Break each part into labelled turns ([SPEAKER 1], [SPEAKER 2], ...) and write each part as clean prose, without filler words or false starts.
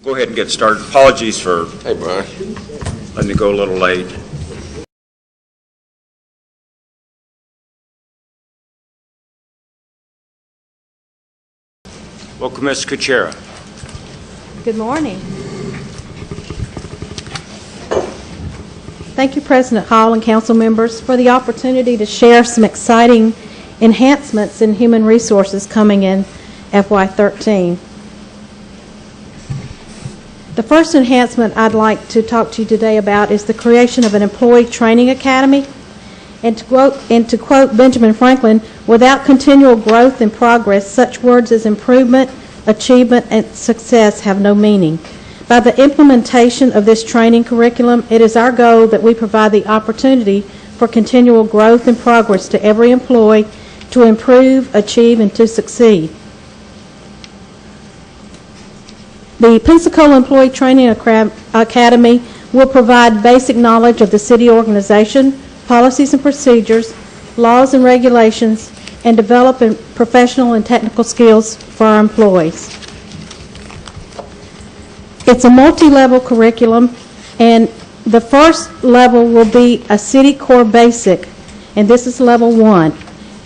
[SPEAKER 1] Go ahead and get started. Apologies for
[SPEAKER 2] Hey, Brian.
[SPEAKER 1] letting it go a little late. Welcome, Ms. Kuchera.
[SPEAKER 3] Good morning. Thank you, President Hall and council members, for the opportunity to share some exciting enhancements in human resources coming in FY13. The first enhancement I'd like to talk to you today about is the creation of an employee training academy. And to quote Benjamin Franklin, without continual growth and progress, such words as improvement, achievement, and success have no meaning. By the implementation of this training curriculum, it is our goal that we provide the opportunity for continual growth and progress to every employee to improve, achieve, and to succeed. The Pensacola Employee Training Academy will provide basic knowledge of the city organization, policies and procedures, laws and regulations, and develop professional and technical skills for our employees. It's a multi-level curriculum, and the first level will be a city core basic, and this is level 1.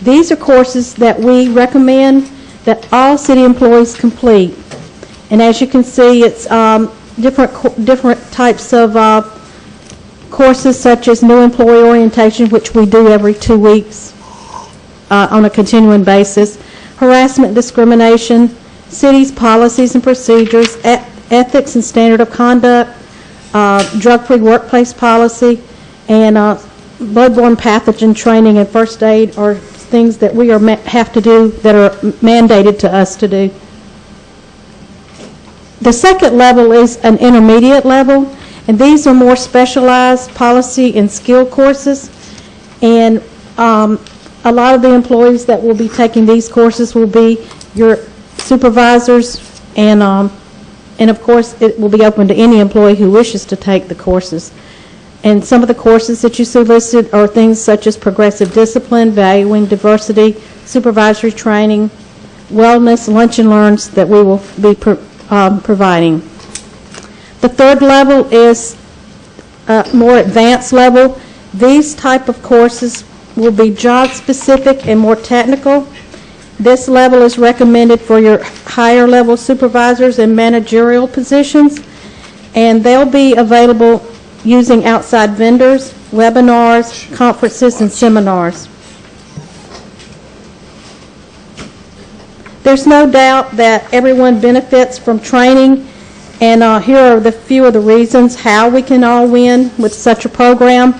[SPEAKER 3] These are courses that we recommend that all city employees complete. And as you can see, it's different types of courses, such as new employee orientation, which we do every 2 weeks on a continuing basis, harassment, discrimination, city's policies and procedures, ethics and standard of conduct, drug-free workplace policy, and bloodborne pathogen training and first aid are things that we have to do that are mandated to us to do. The second level is an intermediate level, and these are more specialized policy and skill courses. And a lot of the employees that will be taking these courses will be your supervisors, and of course it will be open to any employee who wishes to take the courses. And some of the courses that you see listed are things such as progressive discipline, valuing diversity, supervisory training, wellness, lunch and learns that we will be providing. The third level is a more advanced level. These type of courses will be job specific and more technical. This level is recommended for your higher level supervisors and managerial positions, and they'll be available using outside vendors, webinars, conferences, and seminars. There's no doubt that everyone benefits from training, and here are the few of the reasons how we can all win with such a program.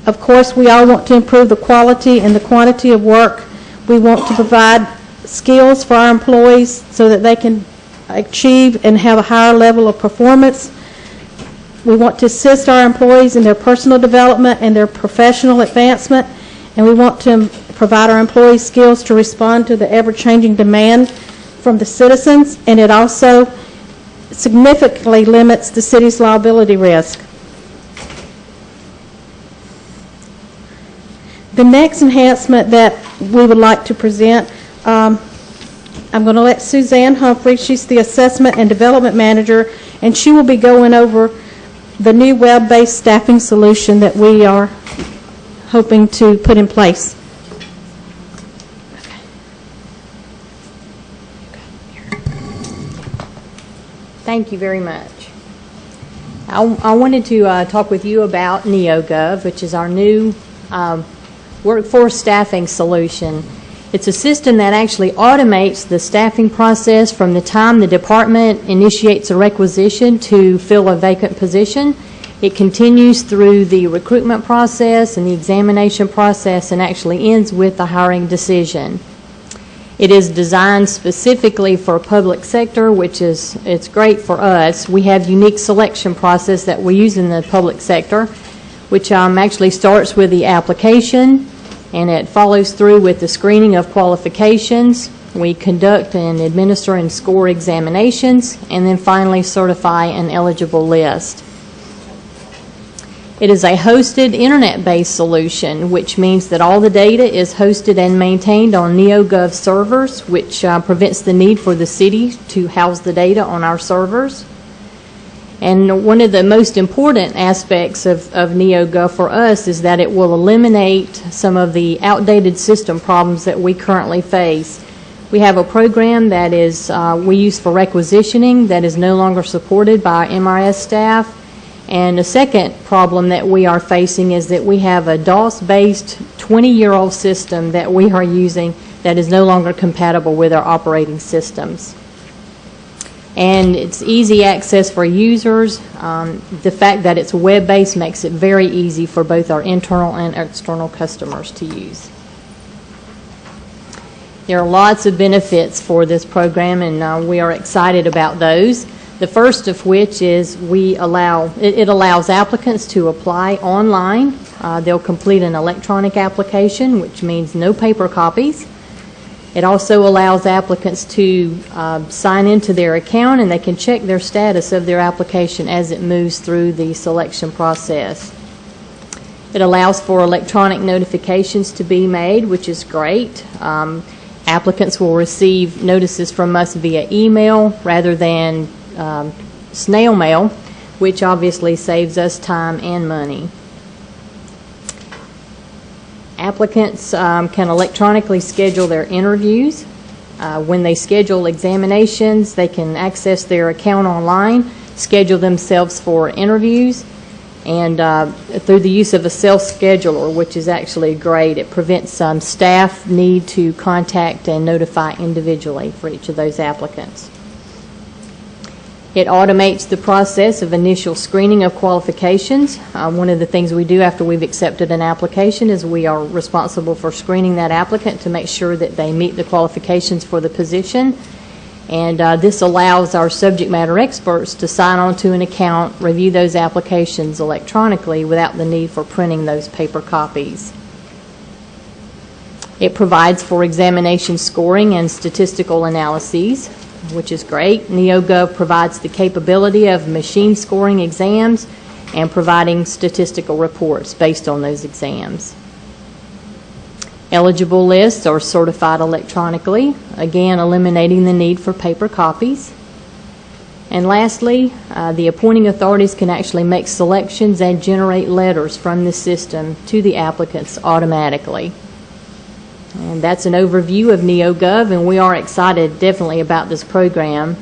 [SPEAKER 3] Of course, we all want to improve the quality and the quantity of work. We want to provide skills for our employees so that they can achieve and have a higher level of performance. We want to assist our employees in their personal development and their professional advancement, and we want to provide our employees skills to respond to the ever-changing demand from the citizens, and it also significantly limits the city's liability risk. The next enhancement that we would like to present, I'm going to let Suzanne Humphrey, she's the Assessment and Development Manager, and she will be going over the new web-based staffing solution that we are hoping to put in place.
[SPEAKER 4] Thank you very much. I wanted to talk with you about Neo Gov, which is our new workforce staffing solution. It's a system that actually automates the staffing process from the time the department initiates a requisition to fill a vacant position. It continues through the recruitment process and the examination process and actually ends with the hiring decision. It is designed specifically for public sector, which is, it's great for us. We have unique selection process that we use in the public sector, which actually starts with the application, and it follows through with the screening of qualifications. We conduct and administer and score examinations, and then finally certify an eligible list. It is a hosted internet-based solution, which means that all the data is hosted and maintained on Neo Gov servers, which prevents the need for the city to house the data on our servers. And one of the most important aspects of Neo Gov for us is that it will eliminate some of the outdated system problems that we currently face. We have a program that is we use for requisitioning that is no longer supported by our MRS staff. And the second problem that we are facing is that we have a DOS-based 20-year-old system that we are using that is no longer compatible with our operating systems. And it's easy access for users. The fact that it's web-based makes it very easy for both our internal and external customers to use. There are lots of benefits for this program, and we are excited about those. The first of which is it allows applicants to apply online. They'll complete an electronic application, which means no paper copies. It also allows applicants to sign into their account, and they can check their status of their application as it moves through the selection process. It allows for electronic notifications to be made, which is great. Applicants will receive notices from us via email rather than snail mail, which obviously saves us time and money. Applicants can electronically schedule their interviews. When they schedule examinations, they can access their account online, schedule themselves for interviews, and through the use of a self-scheduler, which is actually great. It prevents staff need to contact and notify individually for each of those applicants. It automates the process of initial screening of qualifications. One of the things we do after we've accepted an application is we are responsible for screening that applicant to make sure that they meet the qualifications for the position. And this allows our subject matter experts to sign on to an account, review those applications electronically without the need for printing those paper copies. It provides for examination scoring and statistical analyses, which is great. Neo Gov provides the capability of machine scoring exams and providing statistical reports based on those exams. Eligible lists are certified electronically, again eliminating the need for paper copies. And lastly, the appointing authorities can actually make selections and generate letters from the system to the applicants automatically. And that's an overview of Neo Gov, and we are excited definitely about this program,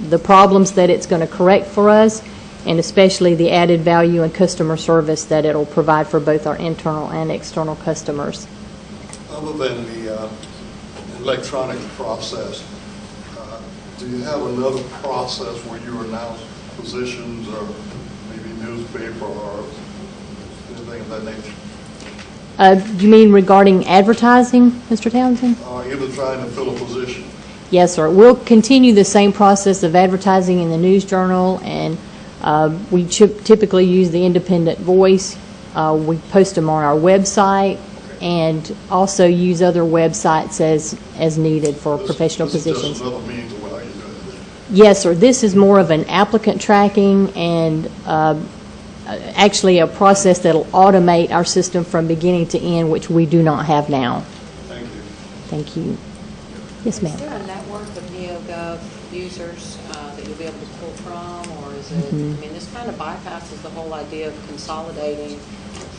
[SPEAKER 4] the problems that it's going to correct for us, and especially the added value and customer service that it will provide for both our internal and external customers.
[SPEAKER 2] Other than the electronic process, do you have another process where you announce positions or maybe newspaper or anything of that nature?
[SPEAKER 4] Do you mean regarding advertising, Mr. Townsend?
[SPEAKER 2] Either trying to fill a position.
[SPEAKER 4] Yes, sir. We'll continue the same process of advertising in the News Journal, and we typically use the Independent Voice. We post them on our website and also use other websites as needed for professional positions.
[SPEAKER 2] This is just another means of how you do it.
[SPEAKER 4] Yes, sir. This is more of an applicant tracking and actually a process that will automate our system from beginning to end, which we do not have now.
[SPEAKER 2] Thank you.
[SPEAKER 4] Thank you. Yes, ma'am.
[SPEAKER 5] Is there a network of NeoGov users that you'll be able to pull from, or is it, I mean, this kind of bypasses the whole idea of consolidating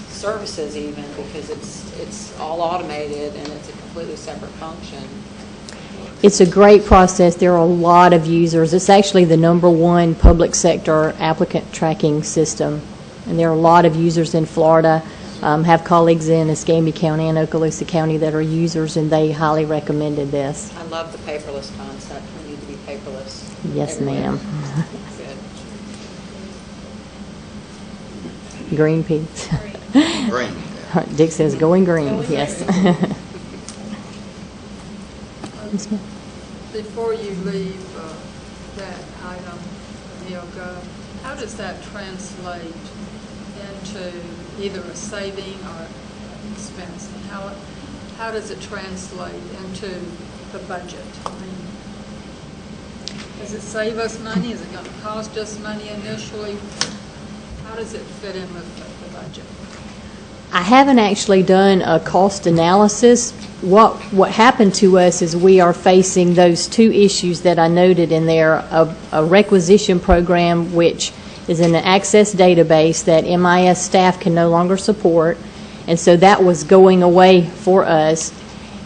[SPEAKER 5] services even, because it's all automated and it's a completely separate function.
[SPEAKER 4] It's a great process. There are a lot of users. It's actually the #1 public sector applicant tracking system. And there are a lot of users in Florida, have colleagues in Escambia County and Okaloosa County that are users, and they highly recommended this.
[SPEAKER 5] I love the paperless concept. We need to be paperless.
[SPEAKER 4] Yes,
[SPEAKER 5] everywhere.
[SPEAKER 4] ma'am.
[SPEAKER 5] Good.
[SPEAKER 4] Green peas.
[SPEAKER 1] Green.
[SPEAKER 4] Dick says going green, yes. Yes, ma'am.
[SPEAKER 6] Before you leave that item, NeoGov, how does that translate into either a saving or an expense? And how does it translate into the budget? I mean, does it save us money? Is it going to cost us money initially? How does it fit in with the budget?
[SPEAKER 4] I haven't actually done a cost analysis. What happened to us is we are facing those two issues that I noted in there, a requisition program, which is an access database that MIS staff can no longer support, and so that was going away for us.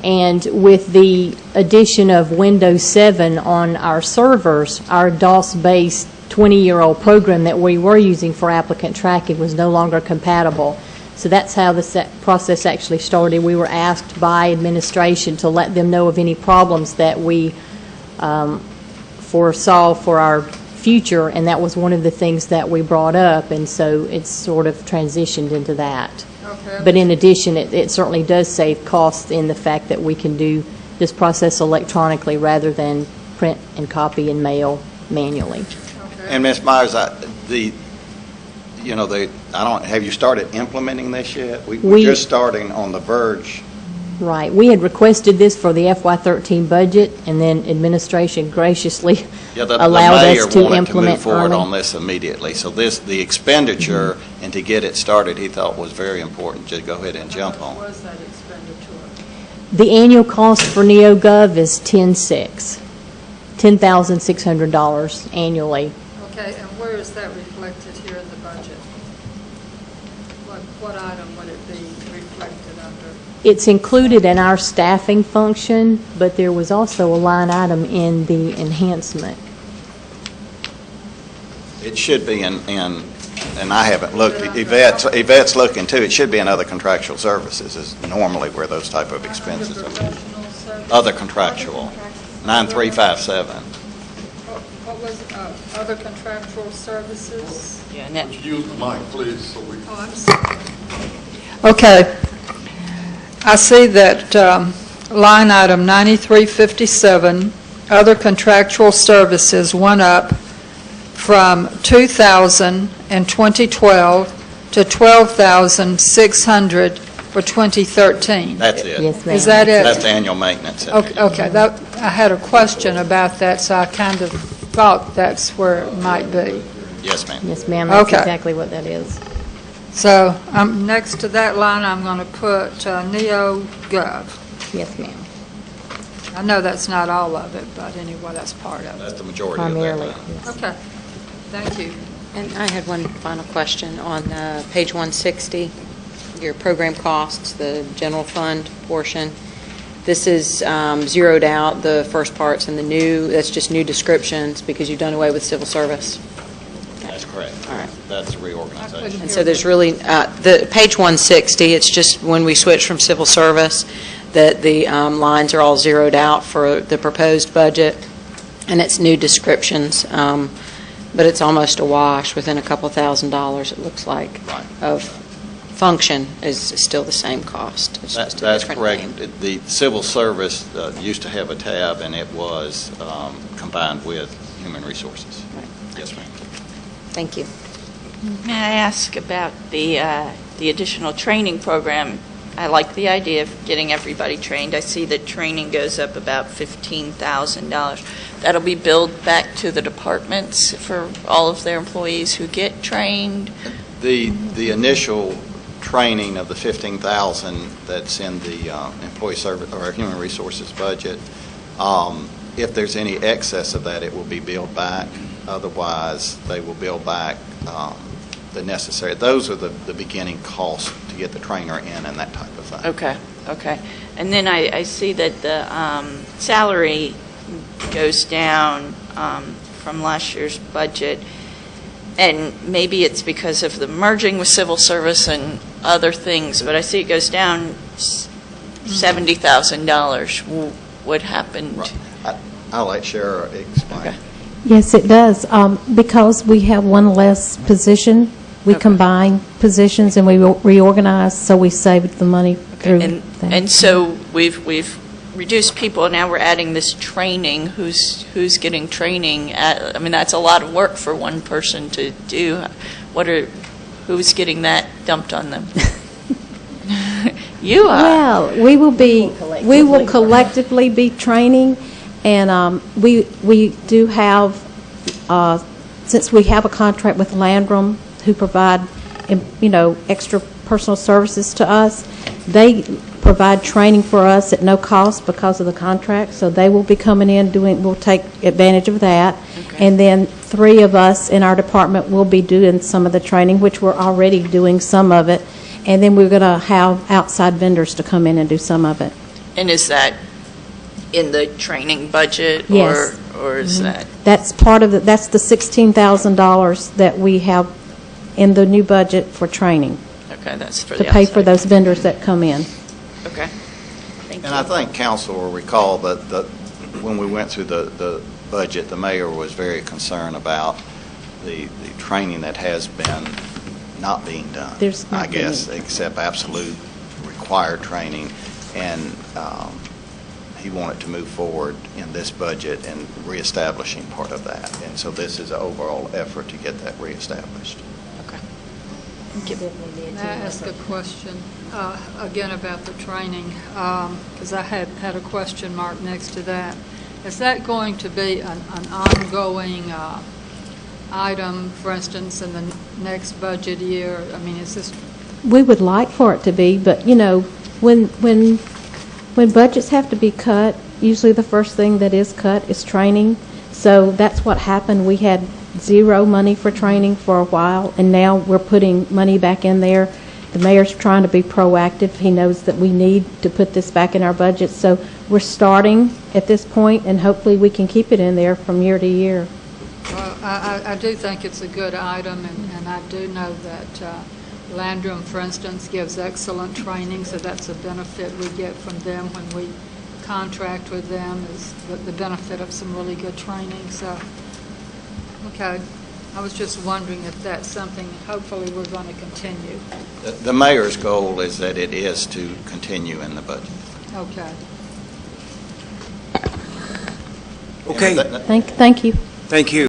[SPEAKER 4] And with the addition of Windows 7 on our servers, our DOS-based 20-year-old program that we were using for applicant tracking was no longer compatible. So that's how this process actually started. We were asked by administration to let them know of any problems that we foresaw for our future, and that was one of the things that we brought up, and so it's sort of transitioned into that.
[SPEAKER 6] Okay.
[SPEAKER 4] But in addition, it certainly does save costs in the fact that we can do this process electronically rather than print and copy and mail manually.
[SPEAKER 6] Okay.
[SPEAKER 7] And Ms. Myers, have you started implementing this yet? We're just starting on the verge.
[SPEAKER 4] Right. We had requested this for the FY13 budget, and then administration graciously allowed us to
[SPEAKER 7] wanted
[SPEAKER 4] implement
[SPEAKER 7] to move forward
[SPEAKER 4] early.
[SPEAKER 7] on this immediately. So the expenditure and to get it started, he thought was very important to go ahead and jump on.
[SPEAKER 6] What was that expenditure?
[SPEAKER 4] The annual cost for Neo Gov is $10,600 annually.
[SPEAKER 6] Okay, and where is that reflected here in the budget? What item would it be reflected under?
[SPEAKER 4] It's included in our staffing function, but there was also a line item in the enhancement.
[SPEAKER 7] It should be and I haven't looked, Yvette's looking too, it should be in other contractual services is normally where those type of expenses
[SPEAKER 6] Under
[SPEAKER 7] are.
[SPEAKER 6] professional services?
[SPEAKER 7] Other contractual, 9357.
[SPEAKER 6] What was, other contractual services?
[SPEAKER 5] Yeah,
[SPEAKER 2] Would you use the mic, please, so we
[SPEAKER 6] Oh, I'm sorry. Okay. I see that line item 9357, other contractual services, went up from $2,000 in 2012 to $12,600 for 2013.
[SPEAKER 7] That's it.
[SPEAKER 4] Yes, ma'am.
[SPEAKER 6] Is that it?
[SPEAKER 7] That's the annual maintenance.
[SPEAKER 6] Okay, I had a question about that, so I kind of thought that's where it might be.
[SPEAKER 7] Yes, ma'am.
[SPEAKER 4] Yes, ma'am. That's
[SPEAKER 6] Okay.
[SPEAKER 4] exactly what that is.
[SPEAKER 6] So next to that line, I'm going to put Neo Gov.
[SPEAKER 4] Yes, ma'am.
[SPEAKER 6] I know that's not all of it, but anyway, that's part of it.
[SPEAKER 7] That's the majority
[SPEAKER 4] Primarily.
[SPEAKER 7] of that.
[SPEAKER 4] Yes.
[SPEAKER 6] Okay, thank you.
[SPEAKER 5] And I had one final question on page 160, your program costs, the general fund portion. This is zeroed out, the first parts, and that's just new descriptions because you've done away with civil service.
[SPEAKER 7] That's correct.
[SPEAKER 5] All right.
[SPEAKER 7] That's reorganization.
[SPEAKER 5] And so there's really, the page 160, it's just when we switch from civil service, that the lines are all zeroed out for the proposed budget, and it's new descriptions, but it's almost a wash within a couple $1,000s, it looks like,
[SPEAKER 7] Right.
[SPEAKER 5] of function is still the same cost. It's just a
[SPEAKER 7] That's
[SPEAKER 5] different
[SPEAKER 7] correct.
[SPEAKER 5] name.
[SPEAKER 7] The civil service used to have a tab, and it was combined with human resources.
[SPEAKER 5] Right.
[SPEAKER 7] Yes, ma'am.
[SPEAKER 5] Thank you.
[SPEAKER 8] May I ask about the additional training program? I like the idea of getting everybody trained. I see that training goes up about $15,000. That'll be billed back to the departments for all of their employees who get trained.
[SPEAKER 7] The initial training of the $15,000 that's in the employee service or human resources budget, if there's any excess of that, it will be billed back. Otherwise, they will bill back the necessary. Those are the beginning costs to get the trainer in and that type of thing.
[SPEAKER 8] Okay. And then I see that the salary goes down from last year's budget, and maybe it's because of the merging with civil service and other things, but I see it goes down $70,000. What happened?
[SPEAKER 7] Right. I'll let Sherrer explain.
[SPEAKER 8] Okay.
[SPEAKER 3] Yes, it does. Because we have one less position, we combine positions and we reorganize, so we save the money through that.
[SPEAKER 8] And so we've reduced people, and now we're adding this training. Who's getting training? I mean, that's a lot of work for one person to do. Who's getting that dumped on them? You are.
[SPEAKER 3] Well, we will collectively be training, and we do have, since we have a contract with Landrum, who provide, extra personal services to us. They provide training for us at no cost because of the contract, so they will be coming in we'll take advantage of that.
[SPEAKER 8] Okay.
[SPEAKER 3] And then 3 of us in our department will be doing some of the training, which we're already doing some of it. And then we're going to have outside vendors to come in and do some of it.
[SPEAKER 8] And is that in the training budget?
[SPEAKER 3] Yes.
[SPEAKER 8] Or is that?
[SPEAKER 3] That's part of that's the $16,000 that we have in the new budget for training,
[SPEAKER 8] Okay, that's for
[SPEAKER 3] to
[SPEAKER 8] the
[SPEAKER 3] pay for
[SPEAKER 8] outside.
[SPEAKER 3] those vendors that come in.
[SPEAKER 8] Okay. Thank you.
[SPEAKER 7] And I think council will recall that when we went through the budget, the mayor was very concerned about the training that has been not being done.
[SPEAKER 3] There's not
[SPEAKER 7] I guess,
[SPEAKER 3] been.
[SPEAKER 7] except absolute required training. And he wanted to move forward in this budget and reestablishing part of that. And so this is an overall effort to get that reestablished.
[SPEAKER 8] Okay. Thank you.
[SPEAKER 6] May I ask a question, again, about the training? Because I had a question mark next to that. Is that going to be an ongoing item, for instance, in the next budget year? I mean, is this...
[SPEAKER 3] We would like for it to be, but, you know, when budgets have to be cut, usually the first thing that is cut is training. So that's what happened. We had 0 money for training for a while, and now we're putting money back in there. The mayor's trying to be proactive. He knows that we need to put this back in our budget. So we're starting at this point, and hopefully we can keep it in there from year to year.
[SPEAKER 6] Well, I do think it's a good item, and I do know that Landrum, for instance, gives excellent training, so that's a benefit we get from them when we contract with them, is the benefit of some really good training. So, okay. I was just wondering if that's something, hopefully, we're going to continue.
[SPEAKER 7] The mayor's goal is that it is to continue in the budget.
[SPEAKER 6] Okay.
[SPEAKER 1] Okay.
[SPEAKER 3] Thank you.
[SPEAKER 1] Thank you.